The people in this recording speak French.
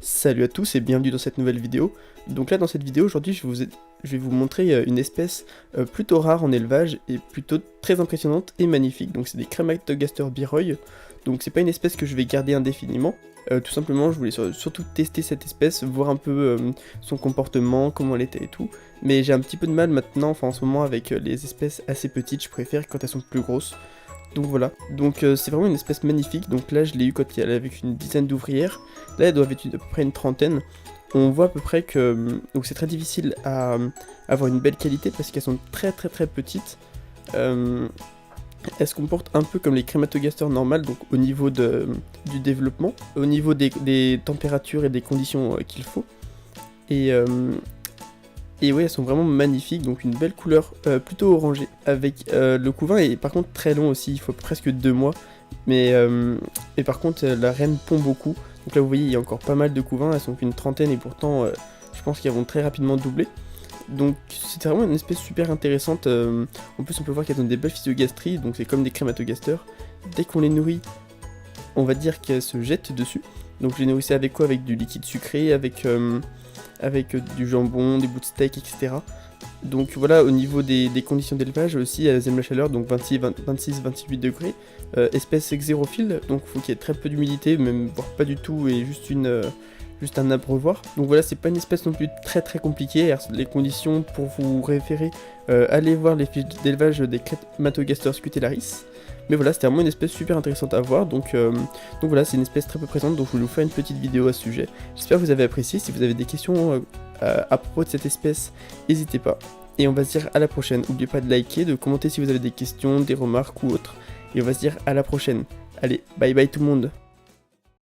Salut à tous et bienvenue dans cette nouvelle vidéo. Donc là dans cette vidéo aujourd'hui je vais vous montrer une espèce plutôt rare en élevage et plutôt très impressionnante et magnifique. Donc c'est des Crématogaster biroy. Donc c'est pas une espèce que je vais garder indéfiniment. Tout simplement je voulais surtout tester cette espèce, voir un peu son comportement, comment elle était et tout. Mais j'ai un petit peu de mal maintenant, enfin en ce moment avec les espèces assez petites, je préfère quand elles sont plus grosses. Donc voilà, donc c'est vraiment une espèce magnifique. Donc là je l'ai eu quand elle avait une dizaine d'ouvrières. Là elles doivent être à peu près une trentaine. On voit à peu près que donc c'est très difficile à avoir une belle qualité parce qu'elles sont très petites. Elles se comportent un peu comme les crématogasters normales, donc au niveau du développement, au niveau des températures et des conditions qu'il faut. Et ouais, elles sont vraiment magnifiques, donc une belle couleur plutôt orangée, avec le couvain est par contre très long aussi, il faut presque 2 mois, mais par contre la reine pond beaucoup, donc là vous voyez il y a encore pas mal de couvains, elles sont qu'une trentaine et pourtant je pense qu'elles vont très rapidement doubler. Donc c'était vraiment une espèce super intéressante, en plus on peut voir qu'elles ont des belles physiogastries, donc c'est comme des crématogasters. Dès qu'on les nourrit, on va dire qu'elles se jettent dessus, donc je les nourrissais avec quoi? Avec du liquide sucré, avec du jambon, des bouts de steak, etc. Donc voilà, au niveau des conditions d'élevage aussi, elles aiment la chaleur, donc 26-28 degrés. Espèce xérophile, donc il faut qu'il y ait très peu d'humidité, même voire pas du tout, et juste un abreuvoir. Donc voilà, c'est pas une espèce non plus très compliquée. Les conditions pour vous référer, allez voir les fiches d'élevage des Crématogaster scutellaris. Mais voilà, c'était vraiment une espèce super intéressante à voir, donc voilà, c'est une espèce très peu présente, donc je voulais vous faire une petite vidéo à ce sujet. J'espère que vous avez apprécié. Si vous avez des questions à propos de cette espèce, n'hésitez pas. Et on va se dire à la prochaine. N'oubliez pas de liker, de commenter si vous avez des questions, des remarques ou autres. Et on va se dire à la prochaine. Allez, bye bye tout le monde.